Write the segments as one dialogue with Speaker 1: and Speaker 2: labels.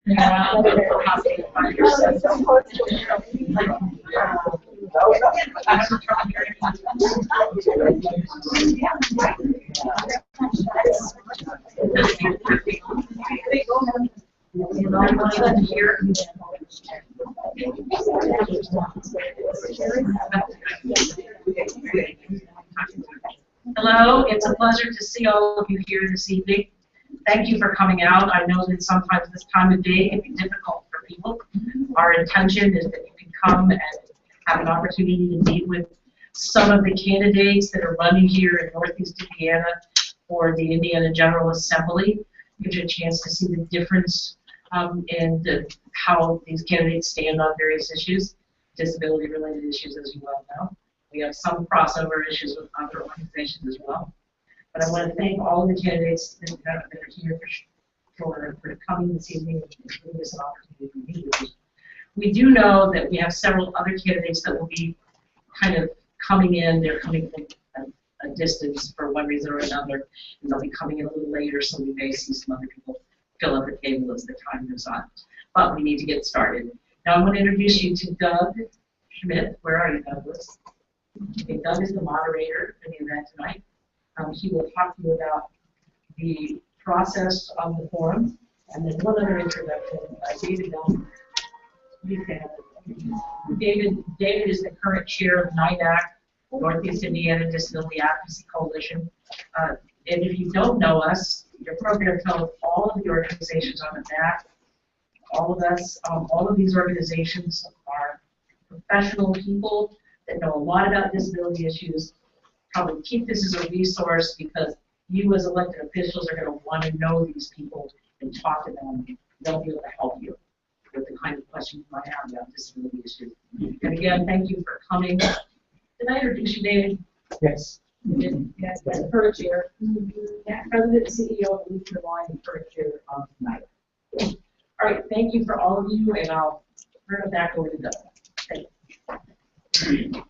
Speaker 1: Hello, it's a pleasure to see all of you here this evening. Thank you for coming out. I know that sometimes this time of day can be difficult for people. Our intention is that you can come and have an opportunity to meet with some of the candidates that are running here in Northeast Indiana for the Indiana General Assembly. Gives you a chance to see the difference in how these candidates stand on various issues, disability-related issues, as you well know. We have some crossover issues with other organizations as well. But I want to thank all of the candidates that are here for coming this evening and giving us an opportunity to meet with you. We do know that we have several other candidates that will be kind of coming in. They're coming from a distance for one reason or another, and they'll be coming in a little later, so we may see some other people fill up the table as the time goes on. But we need to get started. Now I'm going to introduce you to Doug Schmidt. Where are you, Douglas? Okay, Doug is the moderator for the event tonight. He will talk to you about the process of the forum, and then one other introduction. David is the current chair of NEIDAC, Northeast Indiana Disability Advocacy Coalition. And if you don't know us, your program tells all of the organizations on the back. All of us, all of these organizations are professional people that know a lot about disability issues. Probably keep this as a resource because you as elected officials are going to want to know these people and talk to them. They'll be able to help you with the kind of questions you might have about disability issues. And again, thank you for coming. Did I introduce you, David?
Speaker 2: Yes.
Speaker 1: You did? Yes, that's current chair. Yeah, President and CEO of Lutheran Line and current chair of NEIDAC. All right, thank you for all of you, and I'll turn it back over to Doug. Thank you.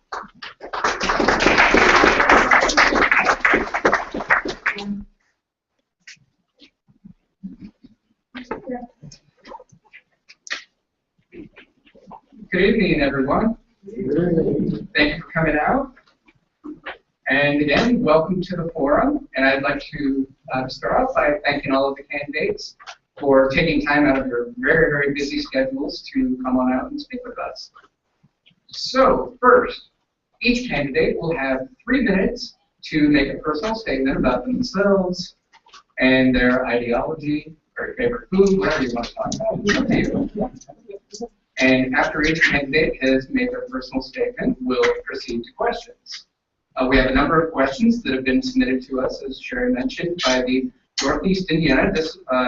Speaker 2: Good evening, everyone. Thank you for coming out. And again, welcome to the forum. And I'd like to start off by thanking all of the candidates for taking time out of your very, very busy schedules to come on out and speak with us. So first, each candidate will have 3 minutes to make a personal statement about themselves and their ideology, or your favorite food, whatever you want to talk about. It's up to you. And after each candidate has made their personal statement, we'll proceed to questions. We have a number of questions that have been submitted to us, as Sherry mentioned, by the Northeast Indiana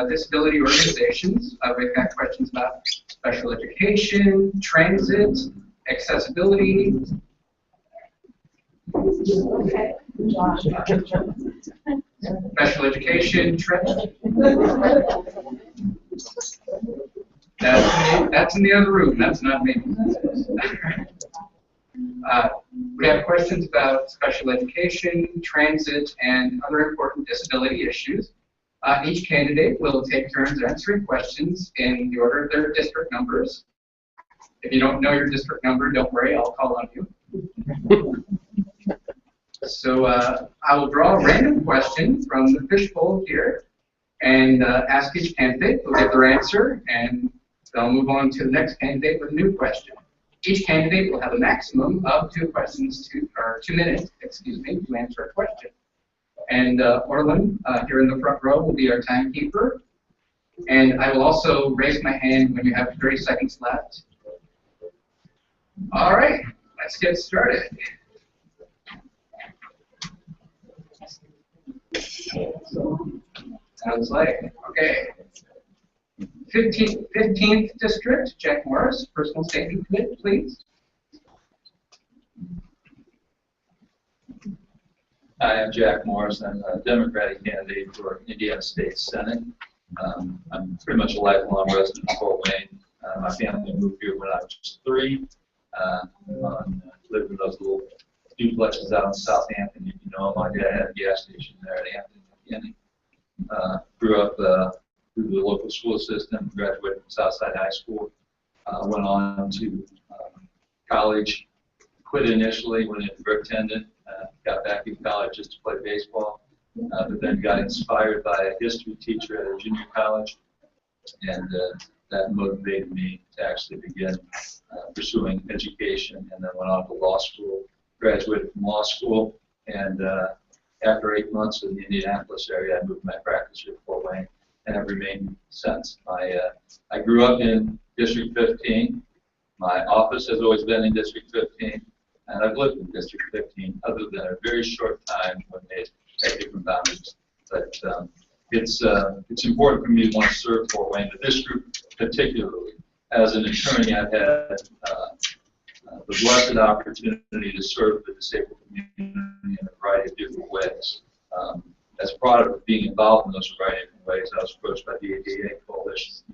Speaker 2: disability organizations. We've got questions about special education, transit, accessibility. Special education, transit. That's in the other room. That's not me. We have questions about special education, transit, and other important disability issues. Each candidate will take turns answering questions in the order of their district numbers. If you don't know your district number, don't worry, I'll call on you. So I will draw a random question from the fishbowl here and ask each candidate. They'll get their answer, and they'll move on to the next candidate with a new question. Each candidate will have a maximum of 2 minutes, excuse me, to answer a question. And Orlin, here in the front row, will be our timekeeper. And I will also raise my hand when you have 30 seconds left. All right, let's get started. Sounds like, okay. 15th District, Jack Morris, personal statement, please.
Speaker 3: Hi, I'm Jack Morris. I'm a Democratic candidate for Indiana State Senate. I'm pretty much a lifelong resident of Fort Wayne. My family moved here when I was just 3. Lived in those little duplexes out in Southampton. You know, my dad had a gas station there at Hampton, Indiana. Grew up through the local school system, graduated from Southside High School, went on to college, quit initially, went into bartending, got back in college just to play baseball, but then got inspired by a history teacher at a junior college, and that motivated me to actually begin pursuing education, and then went on to law school, graduated from law school, and after 8 months in the Indianapolis area, I moved my practice here to Fort Wayne, and have remained since. I grew up in District 15. My office has always been in District 15, and I've lived in District 15 other than a very short time when they had different boundaries. But it's important for me to want to serve Fort Wayne, but this group particularly. As an attorney, I've had the blessed opportunity to serve the disabled community in a variety of different ways. As a product of being involved in those variety of different ways, I was approached by the ADA Coalition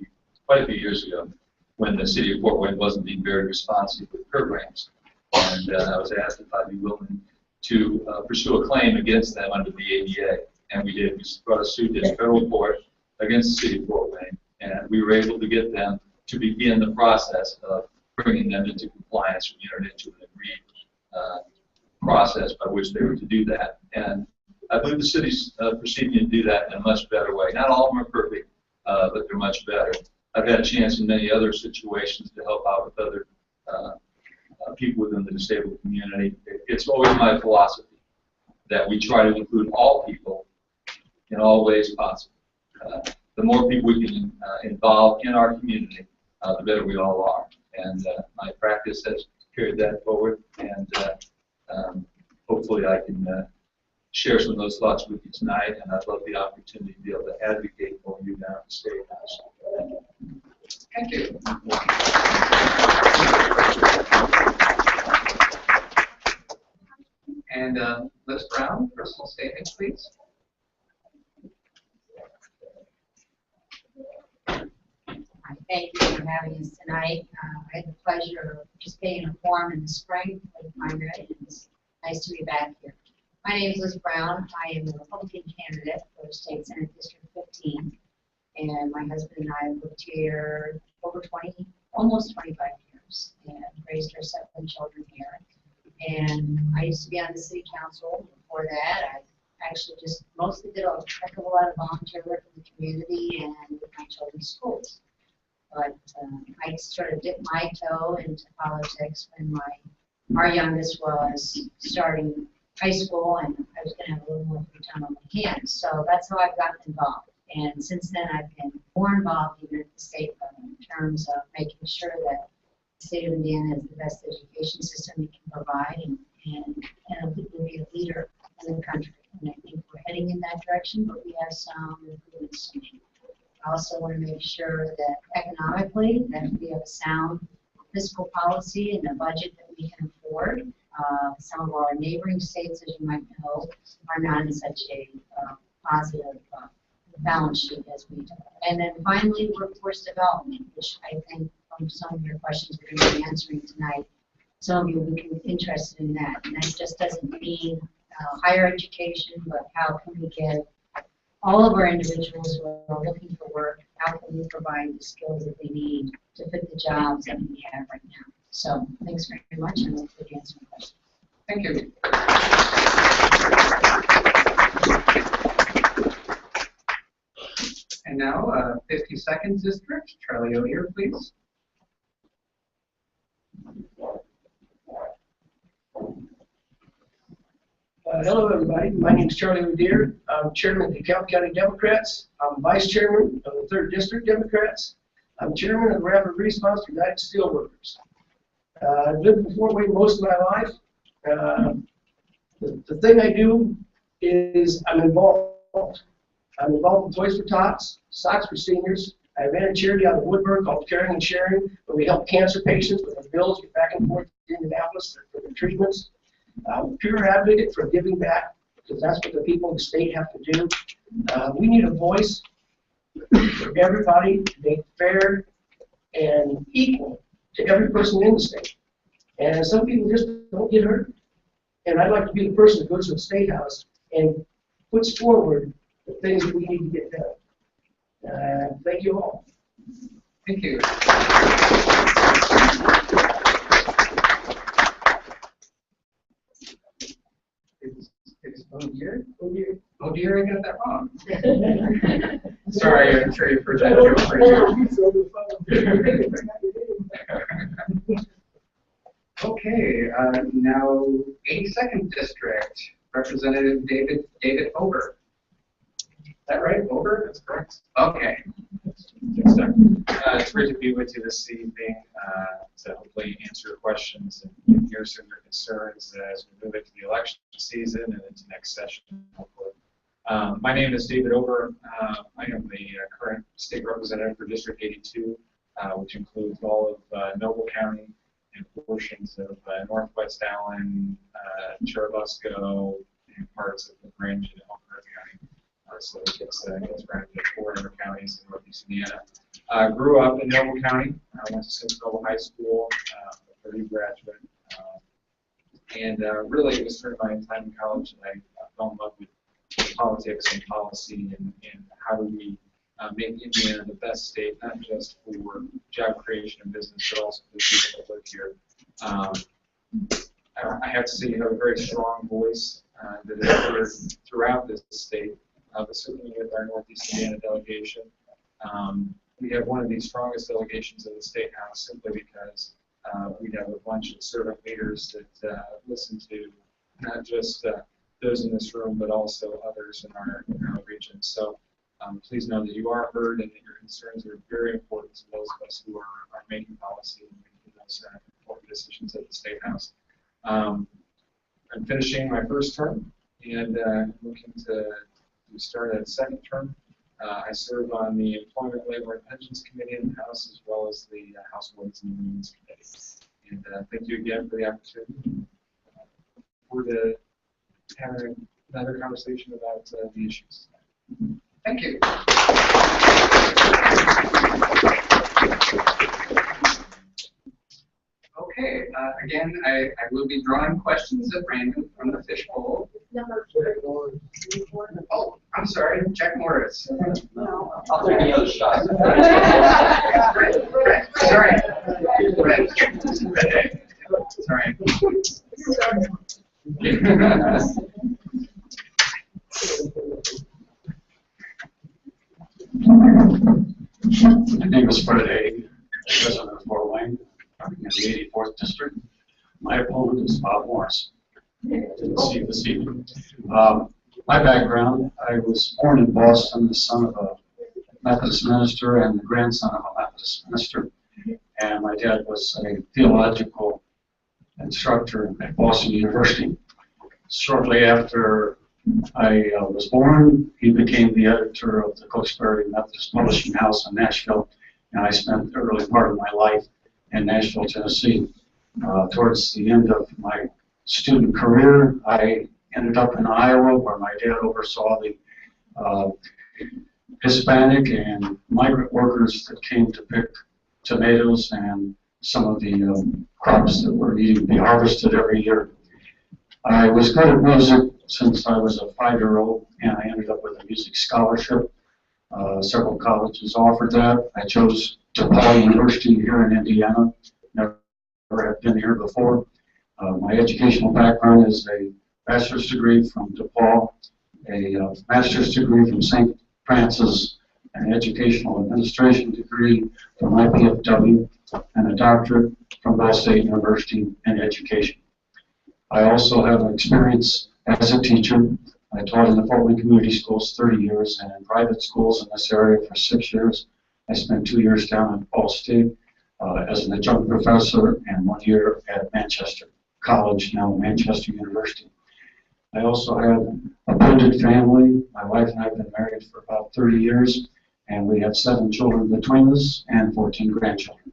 Speaker 3: quite a few years ago when the city of Fort Wayne wasn't being very responsive with programs. And I was asked if I'd be willing to pursue a claim against them under the ADA. And we did. We brought a suit in federal court against the city of Fort Wayne. And we were able to get them to begin the process of bringing them into compliance. We entered into an agreed process by which they were to do that. And I believe the city's proceeding to do that in a much better way. Not all of them are perfect, but they're much better. I've had a chance in many other situations to help out with other people within the disabled community. It's always my philosophy that we try to include all people in all ways possible. The more people we can involve in our community, the better we all are. And my practice has carried that forward, and hopefully I can share some of those thoughts with you tonight, and I'd love the opportunity to be able to advocate for you down at the State House.
Speaker 2: Thank you. And Liz Brown, personal statement, please.
Speaker 4: Thank you for having us tonight. I had the pleasure of participating in a forum in the spring with Margaret, and it's nice to be back here. My name is Liz Brown. I am a Republican candidate for State Senate District 15, and my husband and I have lived here over almost 25 years, and raised our 7 children here. And I used to be on the city council. Before that, I actually just mostly did a heck of a lot of volunteer work in the community and with my children's schools. But I sort of dipped my toe into politics when our youngest was starting high school, and I was going to have a little more free time on my hands. So that's how I've gotten involved. And since then, I've been more involved even at the state level in terms of making sure that the state of Indiana has the best education system we can provide, and be a leader in the country. And I think we're heading in that direction, but we have some improvements to make. I also want to make sure that economically that we have a sound fiscal policy and a budget that we can afford. Some of our neighboring states, as you might know, are not in such a positive balance sheet as we do. And then finally, workforce development, which I think from some of your questions we're going to be answering tonight, some of you will be interested in that. And that just doesn't mean higher education, but how can we get all of our individuals who are looking for work, how can we provide the skills that they need to fit the jobs that we have right now? So thanks very much, and look forward to answering questions.
Speaker 2: Thank you. And now, 50 seconds district. Charlie O'Leary, please.
Speaker 5: Hello, everybody. My name is Charlie O'Leary. I'm chairman of the DeKalb County Democrats. I'm vice chairman of the 3rd District Democrats. I'm chairman of the Rapid Response to United Steelworkers. I've lived in Fort Wayne most of my life. The thing I do is I'm involved. I'm involved with Toys for Tots, Socks for Seniors. I ran a charity out of Woodburn called Caring and Sharing, where we help cancer patients with their bills get back and forth to Indianapolis for their treatments. I'm a pure advocate for giving back, because that's what the people in the state have to do. We need a voice for everybody to make fair and equal to every person in the state. And some people just don't get heard. And I'd like to be the person that goes to the State House and puts forward the things that we need to get done. Thank you all.
Speaker 2: Thank you. It's O'Dear? O'Dear, I got that wrong. Sorry, I'm sure you've heard that joke for you. Okay, now 82nd District, Representative David Ober. Is that right, Ober? That's correct. Okay.
Speaker 6: Yes, sir. It's great to be with you this evening to hopefully answer your questions and hear some of your concerns as we move into the election season and into next session, hopefully. My name is David Ober. I am the current state representative for District 82, which includes all of Noble County and portions of Northwest Allen, Churubusco, and parts of LaGrange and Elkhart County. So it gets around to 400 counties in Northeast Indiana. Grew up in Noble County. I went to Cincinnati High School, a Purdue graduate. And really, it was during my time in college that I fell in love with politics and policy and how do we make Indiana the best state, not just for job creation and business, but also for the people that live here. I have to say you have a very strong voice that is heard throughout this state, but certainly with our Northeast Indiana delegation. We have one of the strongest delegations in the State House simply because we have a bunch of servant leaders that listen to not just those in this room, but also others in our region. So please know that you are heard and that your concerns are very important to those of us who are making policy and making those important decisions at the State House. I'm finishing my first term and looking to start a second term. I serve on the Employment, Labor, and Pensions Committee in the House, as well as the House Ways and Means Committee. And thank you again for the opportunity. Forward to having another conversation about the issues.
Speaker 2: Thank you. Okay, again, I will be drawing questions at random from the fishbowl. Oh, I'm sorry, Jack Morris.
Speaker 3: I'll take the other shot.
Speaker 2: Sorry. Sorry.
Speaker 7: My name is Fred A., President of Fort Wayne. I'm in the 84th District. My opponent is Bob Morris. Didn't see you this evening. My background, I was born in Boston, the son of a Methodist minister and the grandson of a Methodist minister. And my dad was a theological instructor at Boston University. Shortly after I was born, he became the editor of the Cokesbury Methodist Publishing House in Nashville, and I spent the early part of my life in Nashville, Tennessee. Towards the end of my student career, I ended up in Iowa, where my dad oversaw the Hispanic and migrant workers that came to pick tomatoes and some of the crops that were needing to be harvested every year. I was good at music since I was a 5-year-old, and I ended up with a music scholarship. Several colleges offered that. I chose DePaul University here in Indiana. Never had been here before. My educational background is a bachelor's degree from DePaul, a master's degree from St. Francis, an educational administration degree from IPFW, and a doctorate from Ball State University in education. I also have experience as a teacher. I taught in the Fort Wayne Community Schools 30 years and in private schools in this area for 6 years. I spent 2 years down at Ball State as an adjunct professor and 1 year at Manchester College, now Manchester University. I also have a blended family. My wife and I have been married for about 30 years, and we have 7 children between us and 14 grandchildren.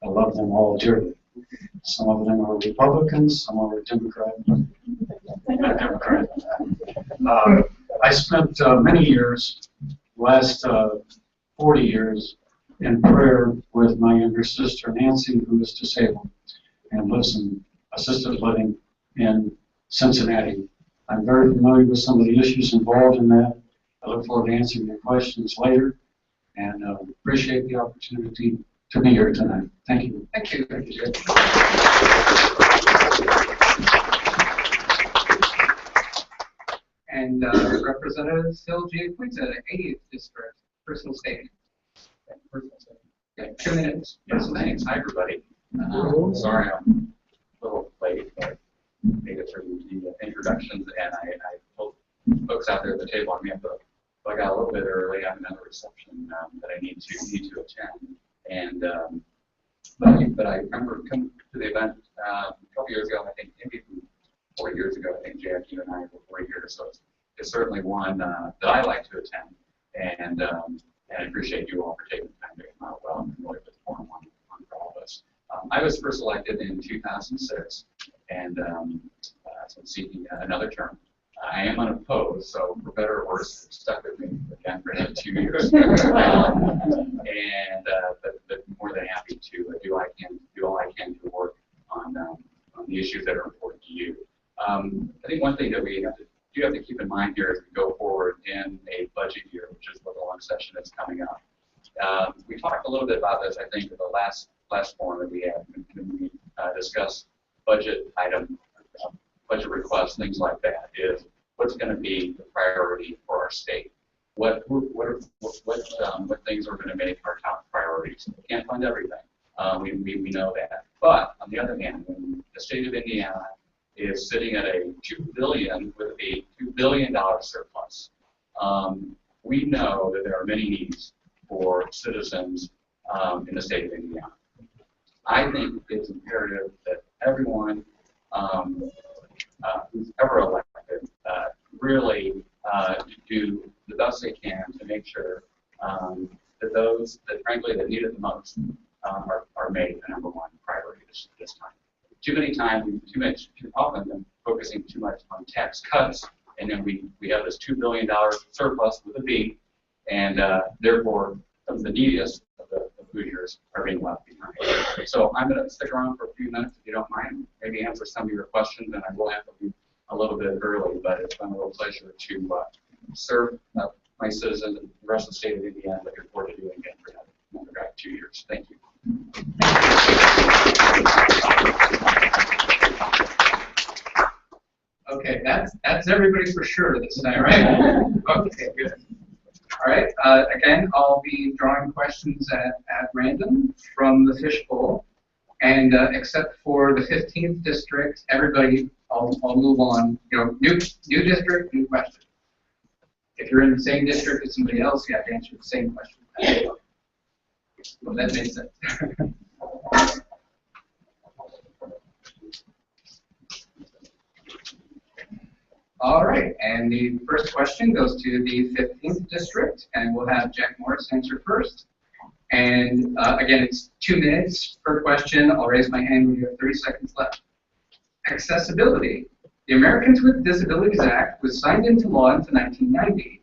Speaker 7: I love them all dearly. Some of them are Republicans, some are Democrat. Not Democrat. I spent many years, last 40 years, in prayer with my younger sister Nancy, who is disabled and lives in assisted living in Cincinnati. I'm very familiar with some of the issues involved in that. I look forward to answering your questions later. and appreciate the opportunity to be here tonight. Thank you.
Speaker 2: Thank you. Thank you, Jay. And Representative Phil G. Quinta, 80th District, personal statement. Okay, 2 minutes.
Speaker 8: Yes, thanks. Hi, everybody. Sorry I'm a little late, but made it through the introductions, and I told folks out there at the table I'm going to I got a little bit early. I have another reception that I need to attend, and but I remember coming to the event a couple years ago. I think maybe 4 years ago. I think Jack, you and I were here, so it's certainly one that I like to attend, and I appreciate you all for taking the time to come out. Well, I'm familiar with the forum on for all of us. I was first elected in 2006, and so I'm seeking another term. I am unopposed, so for better or worse, stuck with me again for another 2 years. But more than happy to do all I can to work on the issues that are important to you. I think one thing that we have to keep in mind here as we go forward in a budget year, which is the long session that's coming up. We talked a little bit about this, I think, in the last forum that we had when we discussed budget item, budget requests, things like that. Is what's going to be the priority for our state? What things are going to make our top priorities? We can't fund everything. We know that. But on the other hand, when the state of Indiana is sitting at a $2 billion with a $2 billion surplus, we know that there are many needs for citizens in the state of Indiana. I think it's imperative that everyone who's ever elected really do the best they can to make sure that those that frankly that need it the most are made the #1 priority this time. Too many times, too often, been focusing too much on tax cuts, and then we have this $2 billion surplus with a B, and therefore some of the neediest of the Hoosiers are being left behind. So I'm going to stick around for a few minutes if you don't mind, maybe answer some of your questions, and I will have to be a little bit early, but it's been a real pleasure to serve my citizens and the rest of the state of Indiana. Looking forward to doing it again for another 2 years. Thank you.
Speaker 2: Okay, that's everybody for sure this night, right? Okay, good. All right, again, I'll be drawing questions at random from the fishbowl, and except for the 15th district, everybody, I'll move on. You know, new district, new question. If you're in the same district as somebody else, you have to answer the same question. Well, that makes sense. All right, and the first question goes to the 15th district, and we'll have Jack Morris answer first. And again, it's 2 minutes per question. I'll raise my hand when you have 30 seconds left. Accessibility. The Americans with Disabilities Act was signed into law in 1990.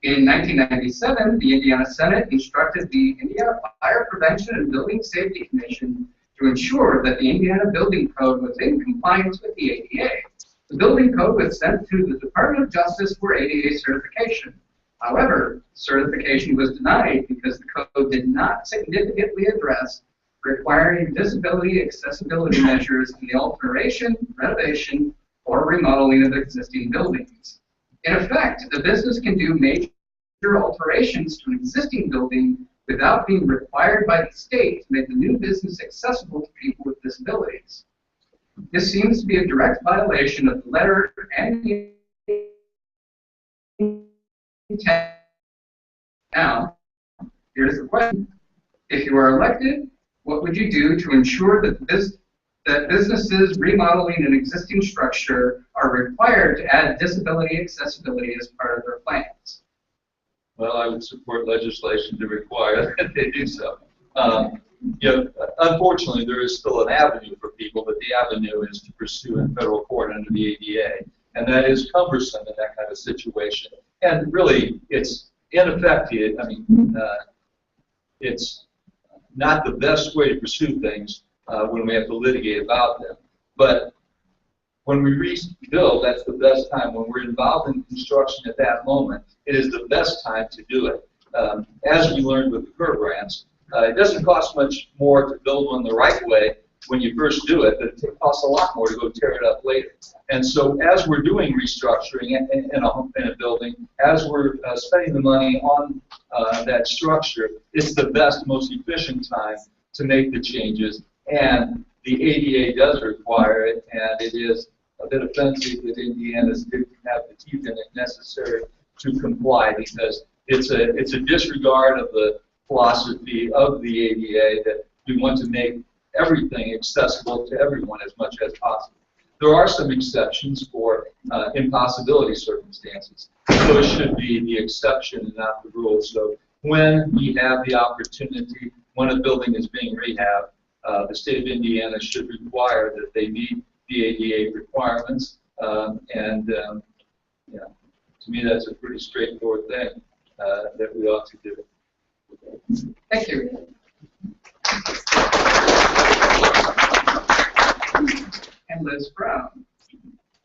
Speaker 2: In 1997, the Indiana Senate instructed the Indiana Fire Prevention and Building Safety Commission to ensure that the Indiana Building Code was in compliance with the ADA. The building code was sent to the Department of Justice for ADA certification. However, certification was denied because the code did not significantly address requiring disability accessibility measures in the alteration, renovation, or remodeling of existing buildings. In effect, a business can do major alterations to an existing building without being required by the state to make the new business accessible to people with disabilities. This seems to be a direct violation of the letter and the intent. Now, here's the question. If you are elected, what would you do to ensure that businesses remodeling an existing structure are required to add disability accessibility as part of their plans?
Speaker 3: Well, I would support legislation to require that they do so. You know, unfortunately, there is still an avenue for people, but the avenue is to pursue in federal court under the ADA, and that is cumbersome in that kind of situation. And really, it's ineffective. I mean, it's not the best way to pursue things when we have to litigate about them. But when we rebuild, that's the best time. When we're involved in construction at that moment, it is the best time to do it. as we learned with the curb ramps, it doesn't cost much more to build one the right way when you first do it, but it costs a lot more to go tear it up later. And so as we're doing restructuring in a building, as we're spending the money on that structure, it's the best, most efficient time to make the changes. And the ADA does require it, and it is a bit offensive that Indiana's didn't have the teeth in it necessary to comply, because it's a disregard of the philosophy of the ADA that we want to make everything accessible to everyone as much as possible. There are some exceptions for impossibility circumstances. Those should be the exception and not the rule. So when we have the opportunity, when a building is being rehabbed, the state of Indiana should require that they meet the ADA requirements. To me, that's a pretty straightforward thing that we ought to do.
Speaker 2: Thank you. And Liz Brown,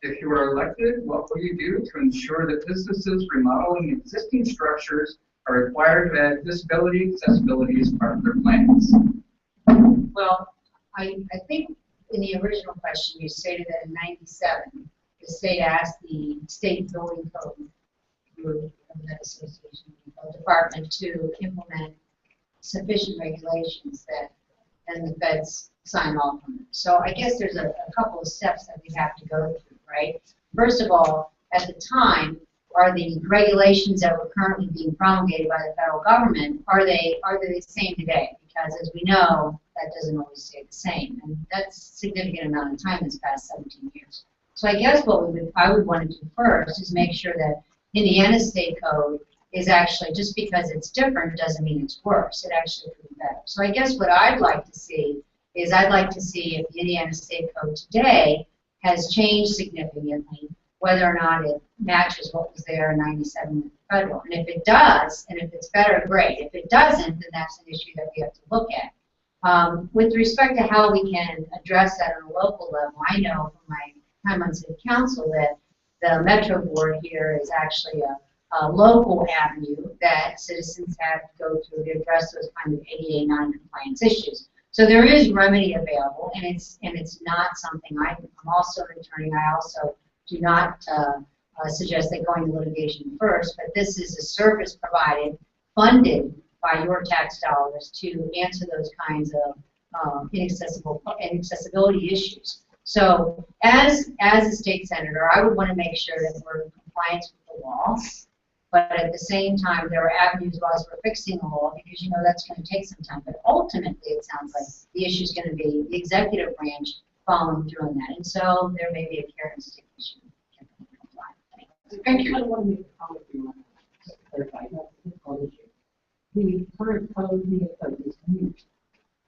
Speaker 2: if you were elected, what will you do to ensure that businesses remodeling existing structures are required to add disability accessibility as part of their plans?
Speaker 4: Well, I think in the original question you stated that in '97, the state asked the state building code group of that association department to implement sufficient regulations that then the feds sign off on them. So I guess there's a couple of steps that we have to go through, right? First of all, at the time, are the regulations that were currently being promulgated by the federal government, are they the same today? Because as we know, that doesn't always stay the same, and that's a significant amount of time that's past 17 years. So I guess what I would want to do first is make sure that Indiana state code is actually, just because it's different doesn't mean it's worse. It actually could be better. So I guess what I'd like to see is if the Indiana state code today has changed significantly, whether or not it matches what was there in '97 with the federal. And if it does, and if it's better, great. If it doesn't, then that's an issue that we have to look at. With respect to how we can address that on a local level, I know from my time on city council that the Metro Board here is actually a local avenue that citizens have to go through to address those kind of ADA non-compliance issues. So there is remedy available, and it's not something I'm also an attorney. I also do not suggest that going to litigation first, but this is a service provided, funded by your tax dollars to answer those kinds of inaccessibility issues. So as a state senator, I would want to make sure that we're in compliance with the law, but at the same time, there are avenues as we're fixing the law, because you know that's going to take some time. But ultimately, it sounds like the issue is going to be the executive branch following through on that. And so there may be a carrot and stick issue.
Speaker 2: Thank you.
Speaker 9: I want to make a comment to clarify the code issue. The current code is mute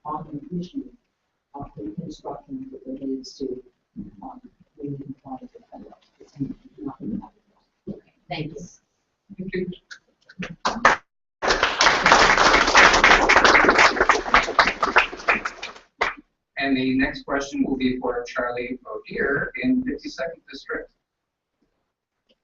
Speaker 9: on the issue of the construction that relates to being compliant with federal. It's mute, nothing about it.
Speaker 4: Okay, thank you.
Speaker 2: Thank you. And the next question will be for Charlie O'Dear in 52nd District.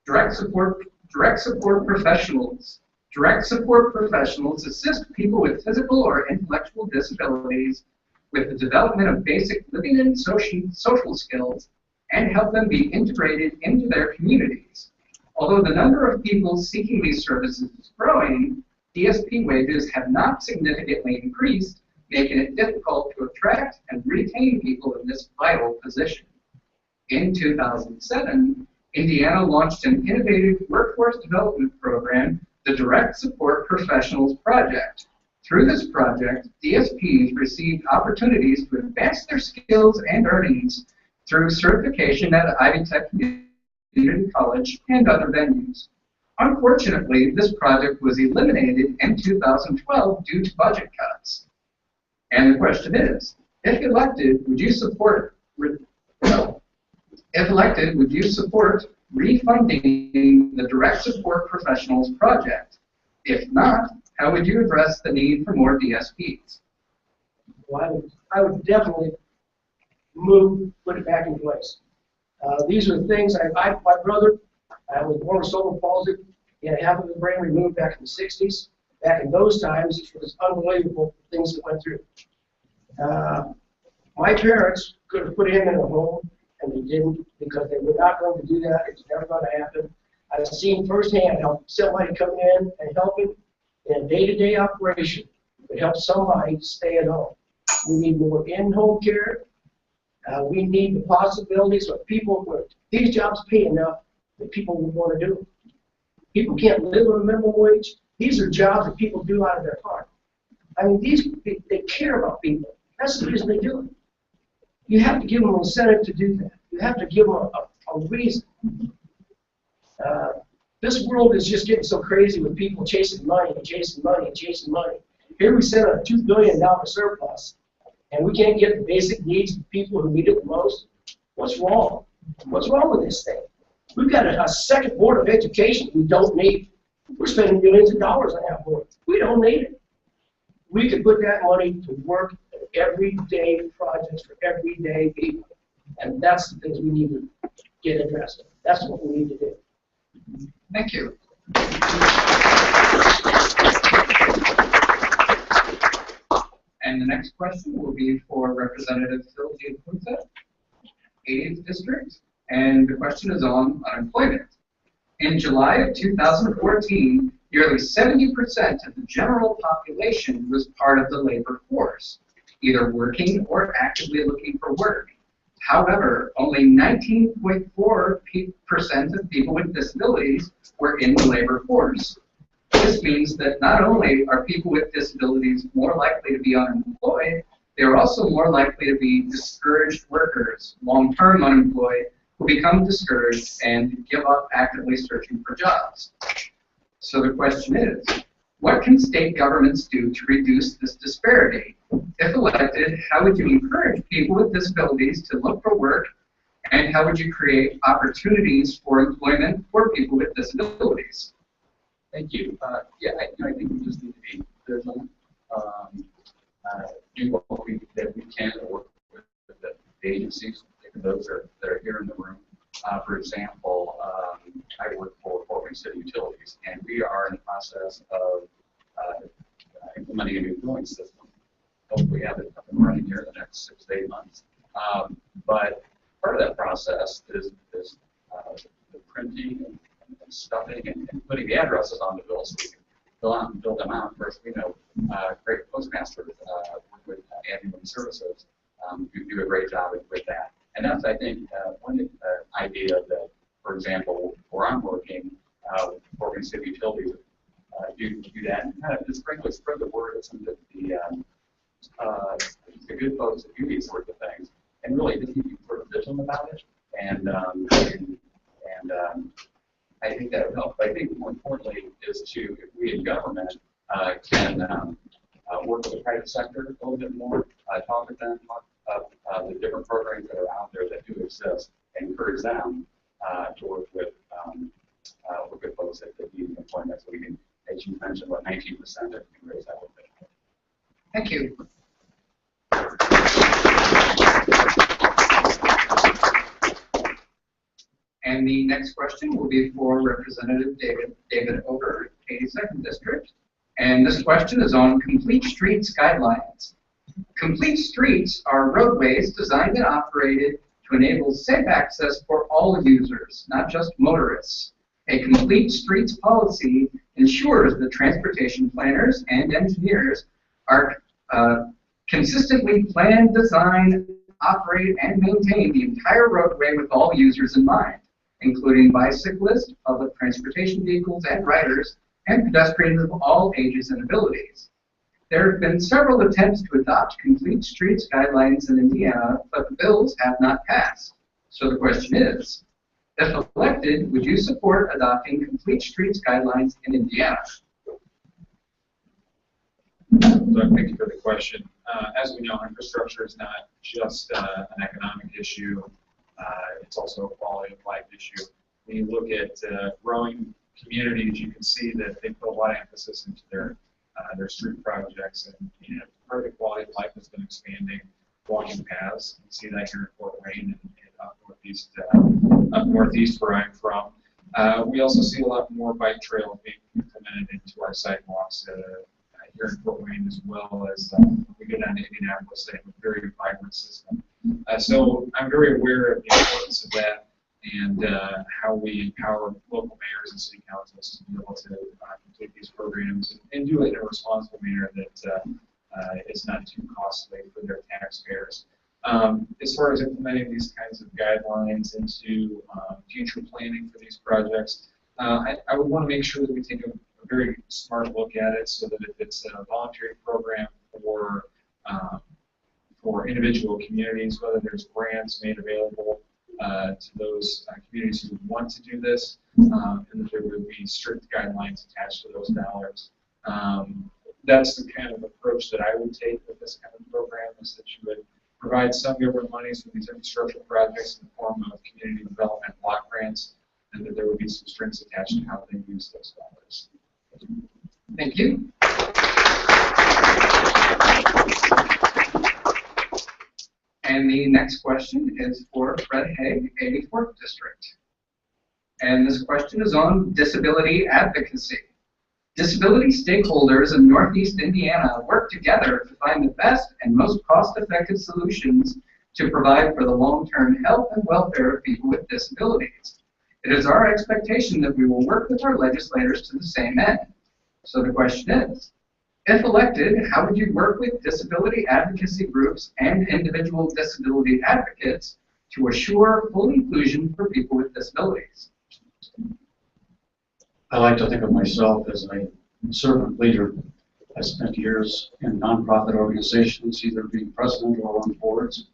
Speaker 2: Direct support professionals. Direct support professionals assist people with physical or intellectual disabilities with the development of basic living and social skills and help them be integrated into their communities. Although the number of people seeking these services is growing, DSP wages have not significantly increased, making it difficult to attract and retain people in this vital position. In 2007, Indiana launched an innovative workforce development program, the Direct Support Professionals Project. Through this project, DSPs received opportunities to advance their skills and earnings through certification at Ivy Tech Community College and other venues. Unfortunately, this project was eliminated in 2012 due to budget cuts. And the question is, if elected, would you support refunding the Direct Support Professionals Project? If not, how would you address the need for more DSPs?
Speaker 5: Well, I would definitely put it back in place. These are things, my brother was born with cerebral palsy. He had half of his brain removed back in the 60s. back in those times, it was unbelievable things that went through. My parents could have put him in a home, and they didn't because they were not going to do that. It's never going to happen. I've seen firsthand how somebody come in and help him in a day-to-day operation to help somebody stay at home. We need more in-home care. We need the possibilities of people. These jobs pay enough that people would want to do them. People can't live on a minimum wage. These are jobs that people do out of their heart. I mean, they care about people. That's the reason they do it. You have to give them an incentive to do that. You have to give them a reason. This world is just getting so crazy with people chasing money and chasing money and chasing money. Here we sit on a $2 billion surplus, and we can't get the basic needs of people who need it the most. What's wrong? What's wrong with this thing? We've got a second board of education we don't need. We're spending millions of dollars on that board. We don't need it. We could put that money to work at everyday projects for everyday people. And that's the things we need to get addressed. That's what we need to do.
Speaker 2: Thank you. And the next question will be for Representative Sylvia Punta, 80th District. And the question is on unemployment. In July of 2014, nearly 70% of the general population was part of the labor force, either working or actively looking for work. However, only 19.4% of people with disabilities were in the labor force. This means that not only are people with disabilities more likely to be unemployed, they are also more likely to be discouraged workers, long-term unemployed, who become discouraged and give up actively searching for jobs. So the question is, what can state governments do to reduce this disparity? If elected, how would you encourage people with disabilities to look for work, and how would you create opportunities for employment for people with disabilities?
Speaker 8: Thank you. Yeah, I think we just need to be vigilant, do what we can to work with the agencies, those that are here in the room. For example, I work for Fort Wayne City Utilities, and we are in the process of implementing a new billing system. Hopefully have it up and running here in the next 6 to 8 months. But part of that process is the printing and stuffing and putting the addresses on the bills so we can fill them out. First, we know great postmasters work with ambulance services do a great job with that. And that's, I think, one idea that, for example, where I'm working, Fort Wayne City Utilities do that and kind of just spread the word of some of the good folks that do these sorts of things, and really just be sort of vigilant about it. And I think that would help. But I think more importantly is if we in government can work with the private sector a little bit more, talk with them, talk about the different programs that are out there that do exist, and encourage them to work with folks that need employment. So we can, as you mentioned, about 19% that can raise that a little bit.
Speaker 2: Thank you. And the next question will be for Representative David Ogre, 82nd District. And this question is on complete streets guidelines. Complete streets are roadways designed and operated to enable safe access for all users, not just motorists. A complete streets policy ensures that transportation planners and engineers are consistently plan, design, operate, and maintain the entire roadway with all users in mind, including bicyclists, public transportation vehicles and riders, and pedestrians of all ages and abilities. There have been several attempts to adopt complete streets guidelines in Indiana, but the bills have not passed. So the question is, if elected, would you support adopting complete streets guidelines in Indiana?
Speaker 6: Doug, thank you for the question. As we know, infrastructure is not just an economic issue. It's also a quality of life issue. When you look at growing communities, you can see that they put a lot of emphasis into their street projects, and part of the quality of life has been expanding walking paths. You see that here in Fort Wayne and up northeast where I'm from. We also see a lot more bike trails being implemented into our sidewalks here in Fort Wayne, as well as we go down to Indianapolis. They have a very vibrant system. So I'm very aware of the importance of that and how we empower local mayors and city councils to be able to complete these programs and do it in a responsible manner that is not too costly for their taxpayers. As far as implementing these kinds of guidelines into future planning for these projects, I would want to make sure that we take a very smart look at it, so that if it's a voluntary program for individual communities, whether there's grants made available to those communities who want to do this, and that there would be strict guidelines attached to those dollars. That's the kind of approach that I would take with this kind of program, is that you would provide some government monies for these infrastructure projects in the form of community development block grants, and that there would be some strings attached to how they use those dollars.
Speaker 2: Thank you. And the next question is for Fred Haig, 84th District. And this question is on disability advocacy. Disability stakeholders in Northeast Indiana work together to find the best and most cost-effective solutions to provide for the long-term health and welfare of people with disabilities. It is our expectation that we will work with our legislators to the same end. So the question is, if elected, how would you work with disability advocacy groups and individual disability advocates to assure full inclusion for people with disabilities?
Speaker 7: I like to think of myself as a servant leader. I spent years in nonprofit organizations, either being president or on boards,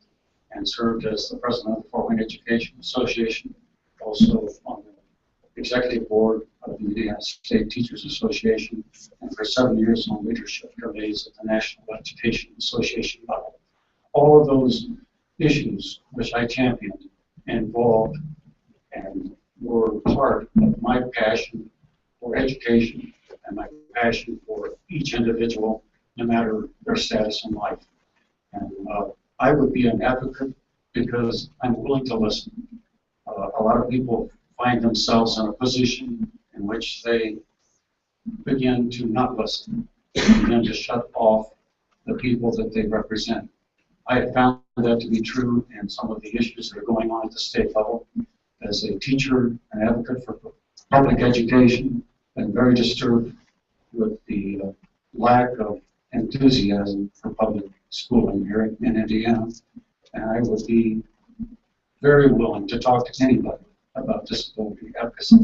Speaker 7: and served as the president of the Fort Wayne Education Association, also on the executive board of the Indiana State Teachers Association, and for 7 years on leadership committees at the National Education Association level. All of those issues which I championed involved and were part of my passion for education and my passion for each individual, no matter their status in life. And I would be an advocate because I'm willing to listen. A lot of people find themselves in a position in which they begin to not listen, begin to shut off the people that they represent. I have found that to be true in some of the issues that are going on at the state level. As a teacher and advocate for public education, I'm very disturbed with the lack of enthusiasm for public schooling here in Indiana. And I would be very willing to talk to anybody about disability advocacy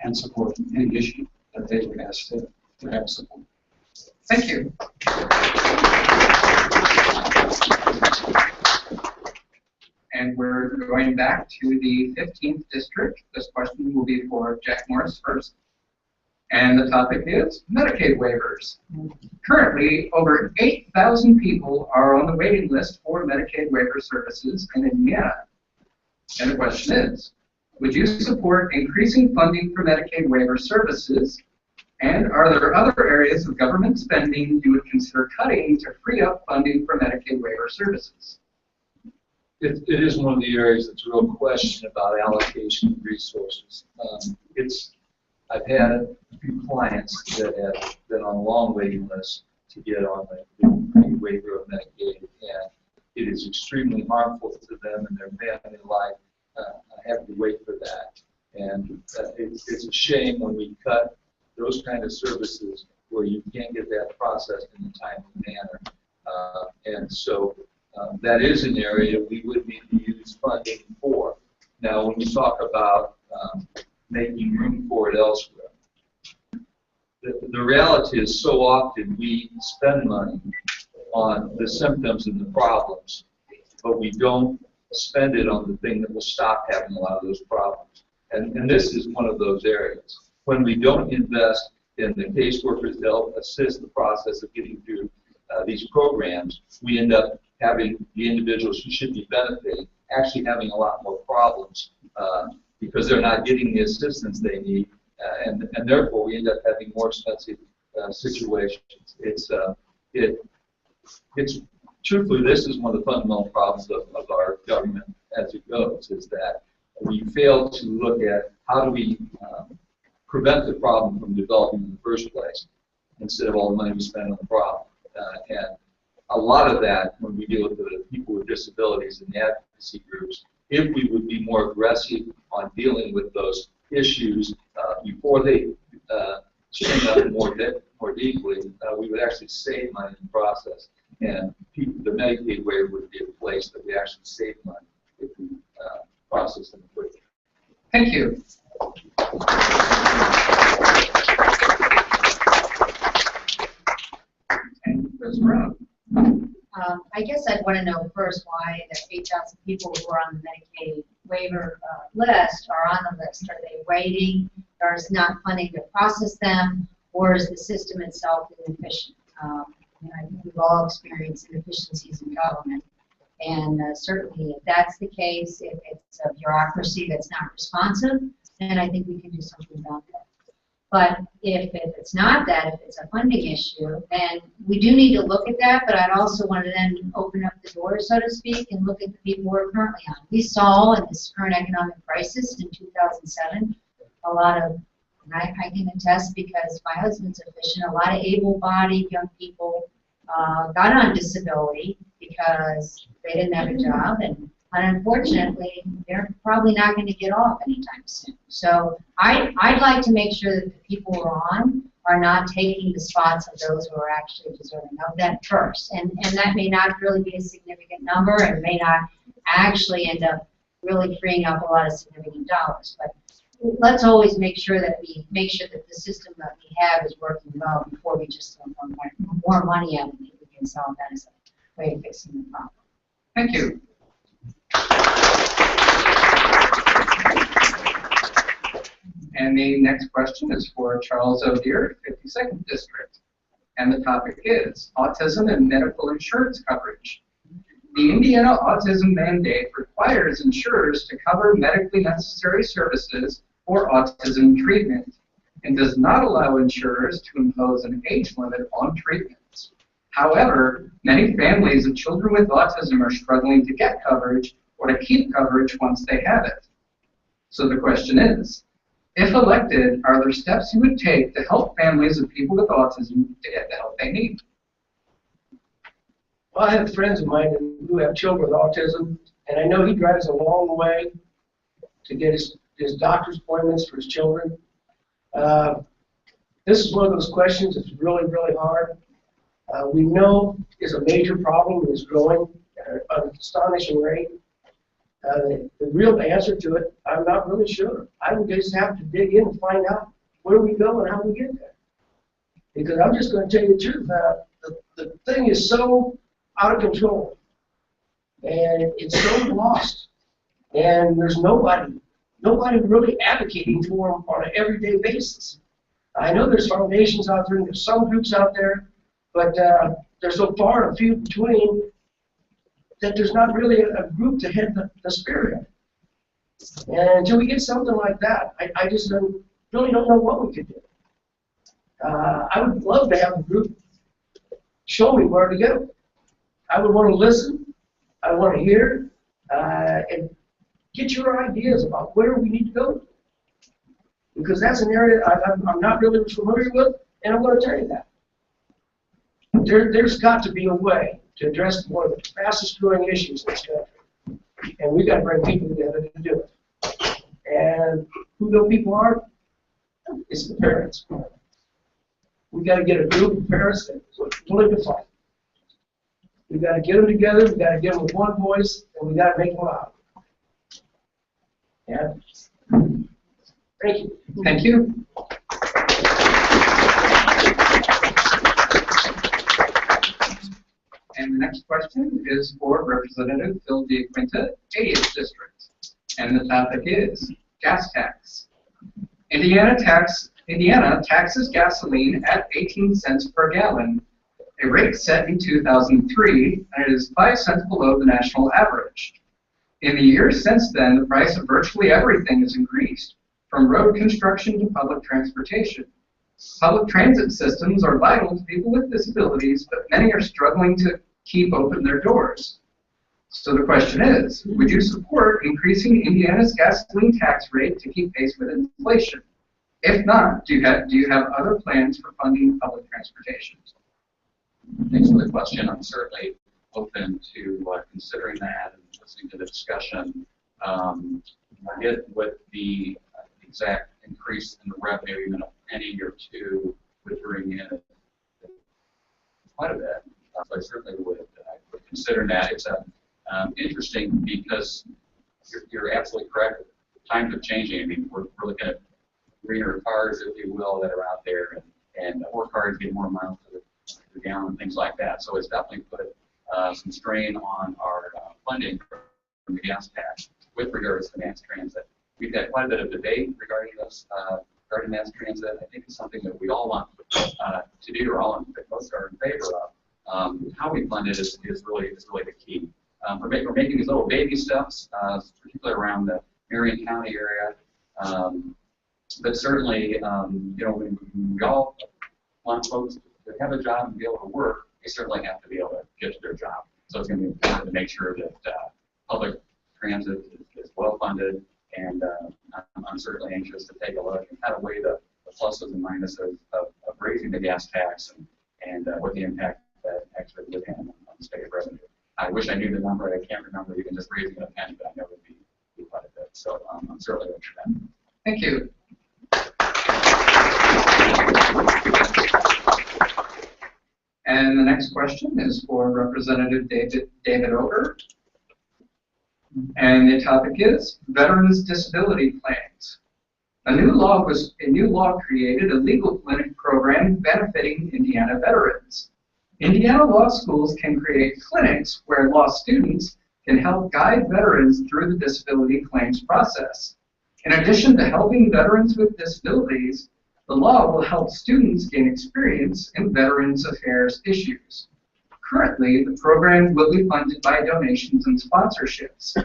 Speaker 7: and support any issue that they would ask to have support.
Speaker 2: Thank you. And we're going back to the 15th district. This question will be for Jack Morris first. And the topic is Medicaid waivers. Currently, over 8,000 people are on the waiting list for Medicaid waiver services in Indiana. And the question is, would you support increasing funding for Medicaid waiver services? And are there other areas of government spending you would consider cutting to free up funding for Medicaid waiver services?
Speaker 3: It is one of the areas that's a real question about allocation of resources. I've had a few clients that have been on a long waiting list to get on the waiver of Medicaid, and it is extremely harmful to them and their family life having to wait for that. And it's a shame when we cut those kind of services where you can't get that processed in a timely manner. And so that is an area we would need to use funding for. Now, when we talk about making room for it elsewhere, the reality is so often we spend money on the symptoms and the problems, but we don't spend it on the thing that will stop having a lot of those problems. And this is one of those areas. When we don't invest in the caseworkers to help assist the process of getting through these programs, we end up having the individuals who should be benefiting actually having a lot more problems because they're not getting the assistance they need, and therefore we end up having more expensive situations. It's truthfully, this is one of the fundamental problems of our government as it goes, is that we fail to look at how do we prevent the problem from developing in the first place. instead of all the money we spend on the problem. And a lot of that, when we deal with the people with disabilities and the advocacy groups, if we would be more aggressive on dealing with those issues before they spring up more deeply, we would actually save money in the process. And the Medicaid waiver would be a place that we actually save money if we process them quickly.
Speaker 2: Thank you. And Ms. Brown.
Speaker 4: I guess I'd want to know first why the 8,000 people who are on the Medicaid waiver list are on the list. Are they waiting? Or is not funding to process them? Or is the system itself inefficient? I think we've all experienced inefficiencies in government. And certainly if that's the case, if it's a bureaucracy that's not responsive, then I think we can do something about that. But if it's not that, if it's a funding issue, then we do need to look at that, but I'd also want to then open up the door, so to speak, and look at the people we're currently on. We saw in this current economic crisis in 2007, a lot of, and I can attest because my husband's a physician, a lot of able-bodied young people got on disability because they didn't have a job, and unfortunately, they're probably not going to get off anytime soon. So I'd like to make sure that the people who are on are not taking the spots of those who are actually deserving of that first. And that may not really be a significant number and may not actually end up really freeing up a lot of significant dollars. But let's always make sure that the system that we have is working well before we just throw more money at it. We can solve that as a way of fixing the problem.
Speaker 2: Thank you. And the next question is for Charles O'Dear, 52nd District. And the topic is autism and medical insurance coverage. The Indiana Autism Mandate requires insurers to cover medically necessary services for autism treatment and does not allow insurers to impose an age limit on treatments. However, many families of children with autism are struggling to get coverage or to keep coverage once they have it. So the question is, if elected, are there steps you would take to help families of people with autism to get the help they need?
Speaker 5: Well, I have friends of mine who have children with autism, and I know he drives a long way to get his doctor's appointments for his children. This is one of those questions that's really, really hard. We know is a major problem and is growing at an astonishing rate. The real answer to it, I'm not really sure. I would just have to dig in and find out where we go and how we get there. Because I'm just going to tell you the truth. The thing is so out of control, and it's so lost, and there's nobody really advocating for them on an everyday basis. I know there's foundations out there, and there's some groups out there, but they're so far and few between that there's not really a group to head the spirit. And until we get something like that, I just really don't know what we could do. I would love to have a group show me where to go. I would want to listen. I want to hear and get your ideas about where we need to go. Because that's an area I'm not really familiar with, and I'm going to tell you that. There's got to be a way to address one of the fastest growing issues in this country. And we've got to bring people together to do it. And who those people are? It's the parents. We've got to get a group of parents that are willing to fight. We've got to get them together, we've got to get them with one voice, and we've got to make them loud. Yeah. Thank you.
Speaker 2: Thank you. And the next question is for Representative Phil DeQuinta, 80th District. And the topic is gas tax. Indiana taxes gasoline at 18 cents per gallon, a rate set in 2003, and it is 5 cents below the national average. In the years since then, the price of virtually everything has increased, from road construction to public transportation. Public transit systems are vital to people with disabilities, but many are struggling to keep open their doors. So the question is, would you support increasing Indiana's gasoline tax rate to keep pace with inflation? If not, do you have other plans for funding public transportation?
Speaker 8: Thanks for the question. I'm certainly open to considering that and listening to the discussion. I get what the exact increase in the revenue, even a penny or two, would bring in quite a bit. So I certainly would consider that. It's interesting because you're absolutely correct. Times are changing. I mean, we're looking at greener cars, if you will, that are out there, and more cars get more miles to the gallon and things like that. So it's definitely put some strain on our funding from the gas tax with regards to mass transit. We've had quite a bit of debate regarding this, regarding mass transit. I think it's something that we all want to do, or most are in favor of. How we fund it is really the key. We're making these little baby steps, particularly around the Marion County area. But certainly, we all want folks to have a job and be able to work. They certainly have to be able to get to their job. So it's going to be important to make sure that public transit is well funded. And I'm certainly anxious to take a look and kind of weigh the pluses and minuses of raising the gas tax and what the impact that actually would have on state revenue. I wish I knew the number. I can't remember even just raising a penny, but I know it would be quite a bit. So I'm certainly open to that.
Speaker 2: Thank you. And the next question is for Representative David Ogre. And the topic is Veterans Disability Plans. A new law created a legal clinic program benefiting Indiana veterans. Indiana law schools can create clinics where law students can help guide veterans through the disability claims process. In addition to helping veterans with disabilities, the law will help students gain experience in Veterans Affairs issues. Currently, the program will be funded by donations and sponsorships.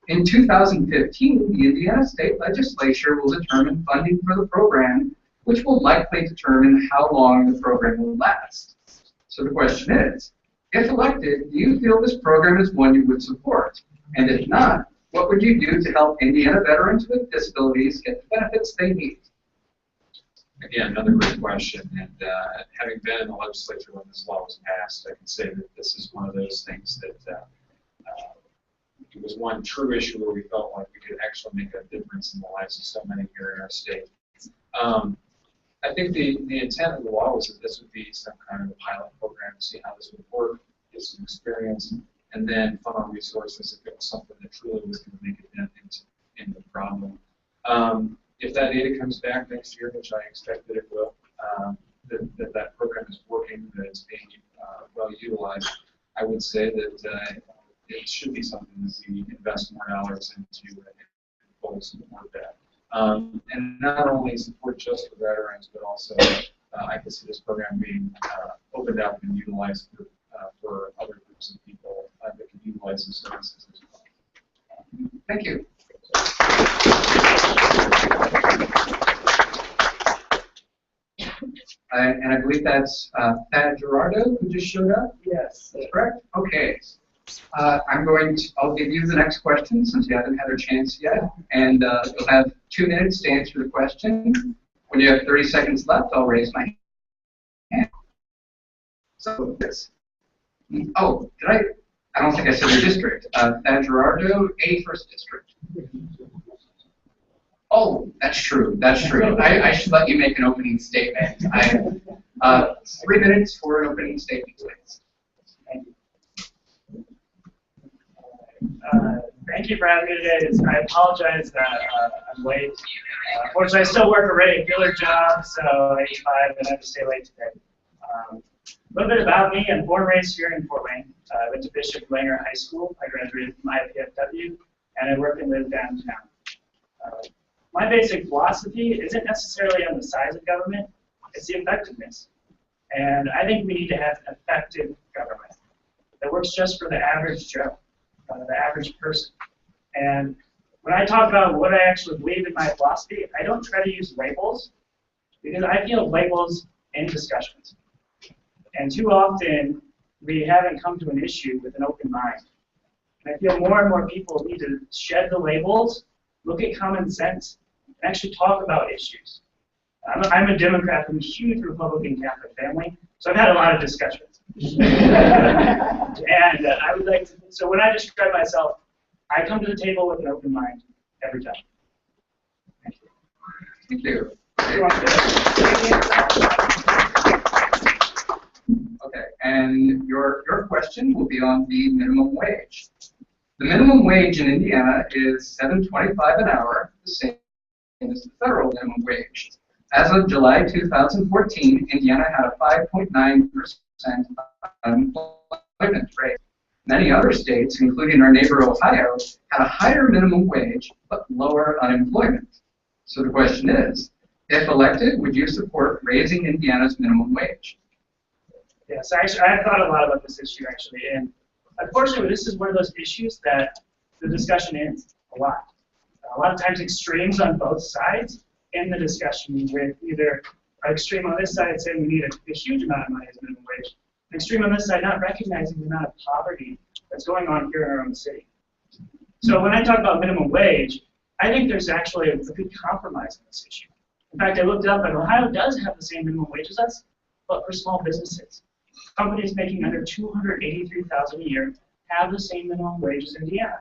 Speaker 2: In 2015, the Indiana State Legislature will determine funding for the program, which will likely determine how long the program will last. So the question is, if elected, do you feel this program is one you would support? And if not, what would you do to help Indiana veterans with disabilities get the benefits they need?
Speaker 6: Again, another great question, and having been in the legislature when this law was passed, I can say that this is one of those things that it was one true issue where we felt like we could actually make a difference in the lives of so many here in our state. I think the intent of the law was that this would be some kind of a pilot program to see how this would work, get some experience, and then funnel resources if it was something that truly was going to make a dent in the problem. If that data comes back next year, which I expect that it will, that program is working, that it's being well utilized, I would say that it should be something that we invest more dollars into and fully support that. And not only support just for veterans, but also I can see this program being opened up and utilized for other groups of people that can utilize the services as well.
Speaker 2: Thank you. And I believe that's Thad Gerardo who just showed up?
Speaker 5: Yes.
Speaker 2: That's correct? Okay. I'll give you the next question since you haven't had a chance yet. And you'll have 2 minutes to answer the question. When you have 30 seconds left, I'll raise my hand. So this. Oh, I don't think I said your district. Thad Gerardo, 81st District. Oh, that's true. That's true. I should let you make an opening statement. 3 minutes for an opening statement, please.
Speaker 10: Thank you. Thank you for having me today. I apologize that I'm late. Unfortunately, I still work a regular job, so 8 to 5, and I have to stay late today. A little bit about me. I'm born and raised here in Fort Wayne. I went to Bishop Langer High School. I graduated from IPFW, and I work and live downtown. My basic philosophy isn't necessarily on the size of government, it's the effectiveness. And I think we need to have effective government that works just for the average Joe, the average person. And when I talk about what I actually believe in my philosophy, I don't try to use labels, because I feel labels end discussions. And too often, we haven't come to an issue with an open mind. And I feel more and more people need to shed the labels, look at common sense, and actually talk about issues. I'm a Democrat from a huge Republican Catholic family, so I've had a lot of discussions. And I would like to, so when I describe myself, I come to the table with an open mind every time. Thank you.
Speaker 2: Thank you. Okay, and your question will be on the minimum wage. The minimum wage in Indiana is $7.25 an hour, the same as the federal minimum wage. As of July 2014, Indiana had a 5.9% unemployment rate. Many other states, including our neighbor Ohio, had a higher minimum wage but lower unemployment. So the question is, if elected, would you support raising Indiana's minimum wage?
Speaker 10: Yes, actually, I've thought a lot about this issue, actually, and unfortunately, this is one of those issues that the discussion ends a lot. A lot of times extremes on both sides in the discussion, with either an extreme on this side saying we need a huge amount of money as minimum wage, an extreme on this side not recognizing the amount of poverty that's going on here in our own city. So when I talk about minimum wage, I think there's actually a good compromise in this issue. In fact, I looked up, and Ohio does have the same minimum wage as us, but for small businesses. Companies making under $283,000 a year have the same minimum wage as Indiana.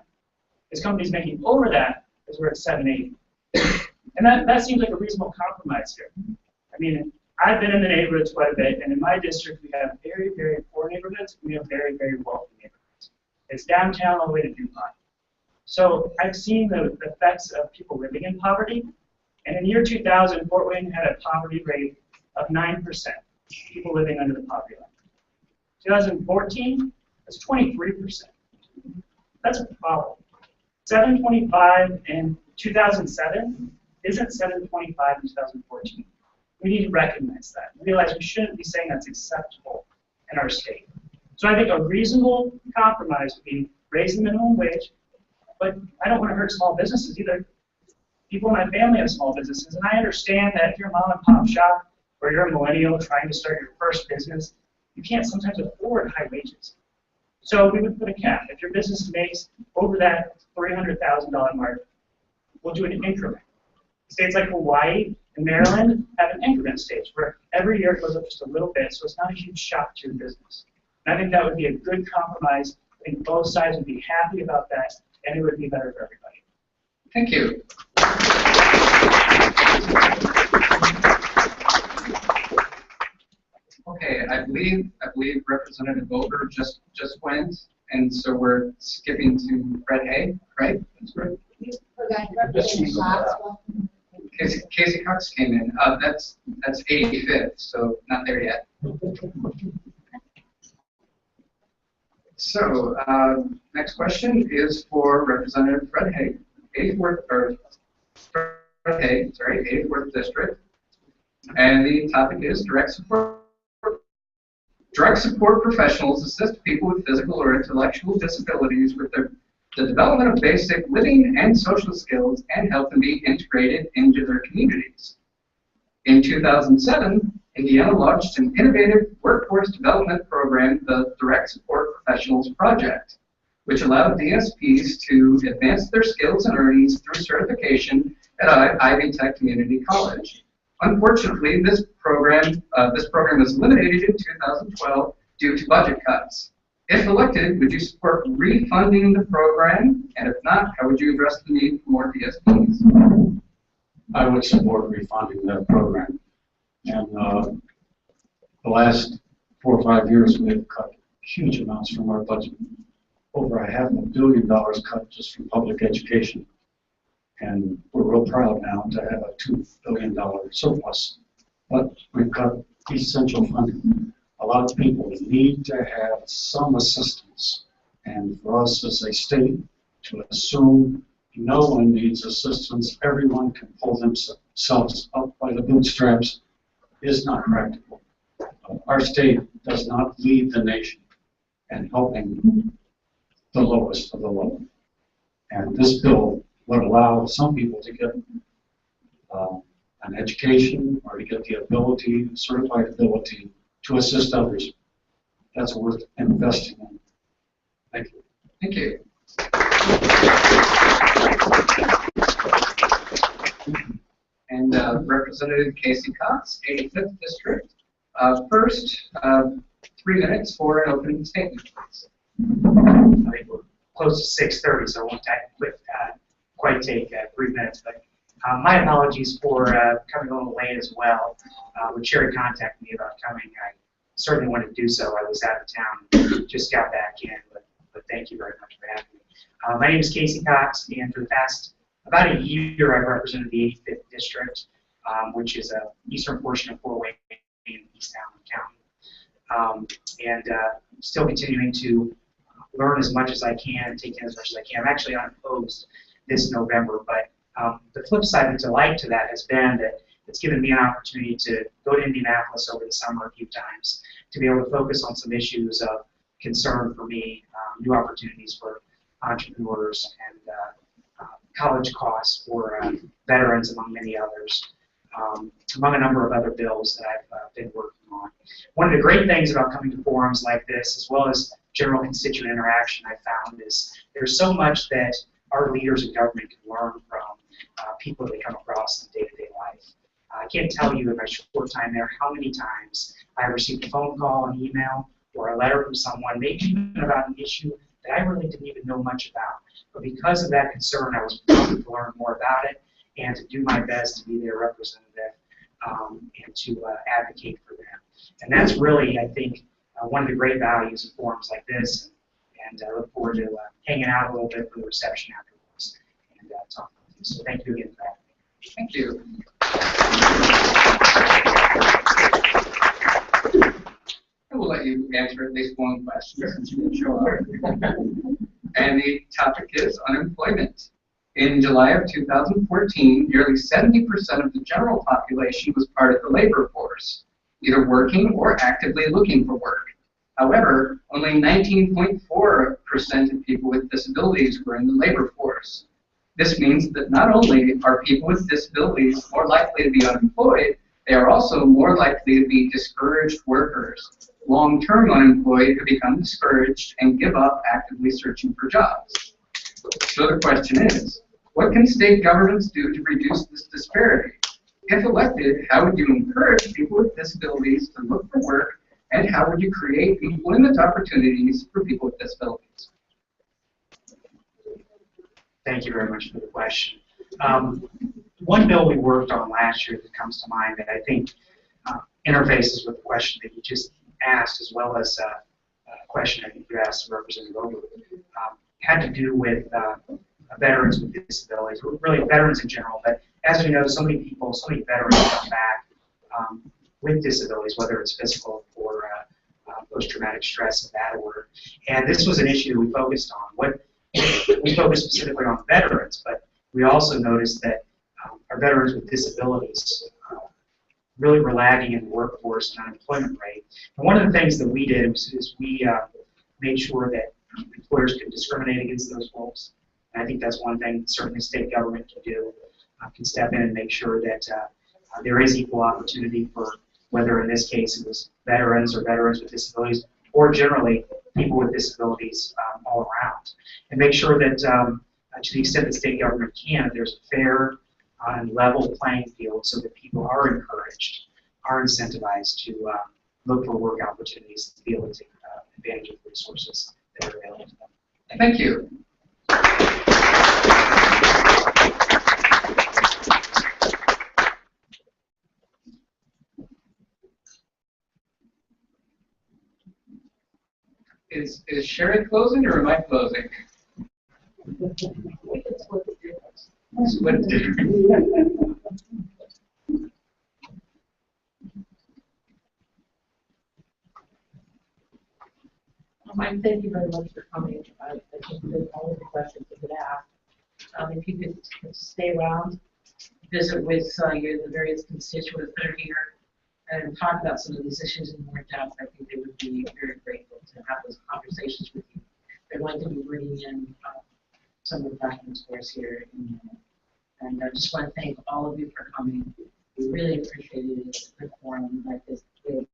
Speaker 10: As companies making over that is we're at $780. And that seems like a reasonable compromise here. I mean, I've been in the neighborhoods quite a bit, and in my district we have very, very poor neighborhoods, and we have very, very wealthy neighborhoods. It's downtown all the way to DuPont. So I've seen the effects of people living in poverty, and in the year 2000, Fort Wayne had a poverty rate of 9%, people living under the poverty line. 2014, that's 23%. That's a problem. 725 in 2007 isn't 725 in 2014. We need to recognize that. Realize we shouldn't be saying that's acceptable in our state. So I think a reasonable compromise would be raising the minimum wage, but I don't want to hurt small businesses either. People in my family have small businesses, and I understand that if you're a mom and pop shop or you're a millennial trying to start your first business, you can't sometimes afford high wages. So we would put a cap. If your business makes over that $300,000 mark, we'll do an increment. States like Hawaii and Maryland have an increment stage where every year it goes up just a little bit, so it's not a huge shock to your business. And I think that would be a good compromise. I think both sides would be happy about that, and it would be better for everybody.
Speaker 2: Thank you. Okay, I believe Representative Boger just went, and so we're skipping to Fred Hay, right? That's right.
Speaker 4: You forgot Representative Cox.
Speaker 2: Casey Cox came in. That's 85th, so not there yet. So next question is for Representative Fred Hay, 84th District, and the topic is direct support. Direct support professionals assist people with physical or intellectual disabilities with the development of basic living and social skills and help them be integrated into their communities. In 2007, Indiana launched an innovative workforce development program, the Direct Support Professionals Project, which allowed DSPs to advance their skills and earnings through certification at Ivy Tech Community College. Unfortunately, this program was eliminated in 2012 due to budget cuts. If elected, would you support refunding the program? And if not, how would you address the need for more DSPs?
Speaker 7: I would support refunding that program. And the last 4 or 5 years, we have cut huge amounts from our budget. Over $500 million cut just from public education. And we're real proud now to have a $2 billion surplus. But we've cut essential funding. A lot of people need to have some assistance. And for us as a state to assume no one needs assistance, everyone can pull themselves up by the bootstraps is not practical. Our state does not lead the nation in helping the lowest of the low. And this bill would allow some people to get an education or to get the ability, certified ability to assist others. That's worth investing in. Thank you.
Speaker 2: Thank you. And with Representative Casey Cox, 85th District. First, 3 minutes for an opening statement, please.
Speaker 11: I think we're close to 6:30, so I won't quite take 3 minutes. But my apologies for coming a little late as well. When Sherry contacted me about coming, I certainly wanted to do so. I was out of town, just got back in, but thank you very much for having me. My name is Casey Cox, and for the past about a year, I've represented the 85th District, which is a eastern portion of Fort Wayne in East Allen County. Still continuing to learn as much as I can, take in as much as I can. I'm actually unopposed this November, but the flip side, the delight to that has been that it's given me an opportunity to go to Indianapolis over the summer a few times to be able to focus on some issues of concern for me, new opportunities for entrepreneurs, and college costs for veterans, among many others, among a number of other bills that I've been working on. One of the great things about coming to forums like this, as well as general constituent interaction, I found is there's so much that our leaders in government can learn from people they come across in day-to-day life. I can't tell you in my short time there how many times I received a phone call, an email, or a letter from someone, maybe even about an issue that I really didn't even know much about. But because of that concern, I was able to learn more about it and to do my best to be their representative and to advocate for them. And that's really, I think, one of the great values of forums like this. And I look forward to hanging out a little bit for the reception afterwards and talking with you. So thank you again for having me.
Speaker 2: Thank you. I will let you answer at least one question. Sure. And the topic is unemployment. In July of 2014, nearly 70% of the general population was part of the labor force, either working or actively looking for work. However, only 19.4% of people with disabilities were in the labor force. This means that not only are people with disabilities more likely to be unemployed, they are also more likely to be discouraged workers. Long-term unemployed who become discouraged and give up actively searching for jobs. So the question is, what can state governments do to reduce this disparity? If elected, how would you encourage people with disabilities to look for work, and how would you create employment opportunities for people with disabilities?
Speaker 11: Thank you very much for the question. One bill we worked on last year that comes to mind that I think interfaces with the question that you just asked, as well as a question I think you asked Representative Oglewood, had to do with veterans with disabilities, really veterans in general. But as we know, so many people, so many veterans come back with disabilities, whether it's physical or post-traumatic stress of that order. And this was an issue we focused on. We focused specifically on veterans, but we also noticed that our veterans with disabilities really were lagging in the workforce and unemployment rate. And one of the things that we did is we made sure that employers could discriminate against those folks. And I think that's one thing certainly state government can do, can step in and make sure that there is equal opportunity for whether in this case it was veterans or veterans with disabilities, or generally people with disabilities all around. And make sure that to the extent that state government can, there's a fair and level playing field so that people are encouraged, are incentivized to look for work opportunities to be able to take advantage of the resources that are available to them.
Speaker 2: Thank you. Is Sherry closing or am I closing?
Speaker 9: We can split the difference.
Speaker 2: Split the difference.
Speaker 9: Mike, thank you very much for coming. I think that all of the questions have been asked. If you could stay around, visit with the various constituents that are here, and talk about some of these issues in more depth, I think they would be very grateful to have those conversations with you. They're going to be bringing in some of the documents for us here in a minute. And I just want to thank all of you for coming. We really appreciate it. It's a good forum like this. This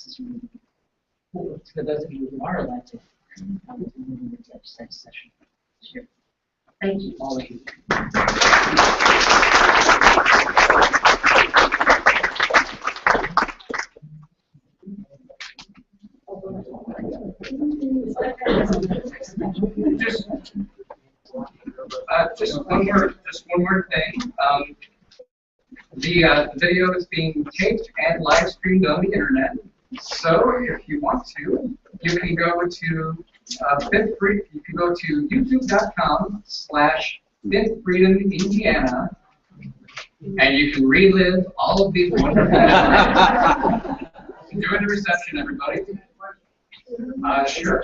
Speaker 9: is really cool. For those of you who are elected, to move into the legislative session this year. Thank you, all of you.
Speaker 2: Just one more thing. The video is being taped and live streamed on the internet. So if you want to, you can go to Fifth Freedom. You can go to youtube.com/Fifth Freedom Indiana, and you can relive all of these wonderful memories. Enjoy the reception, everybody. Sure.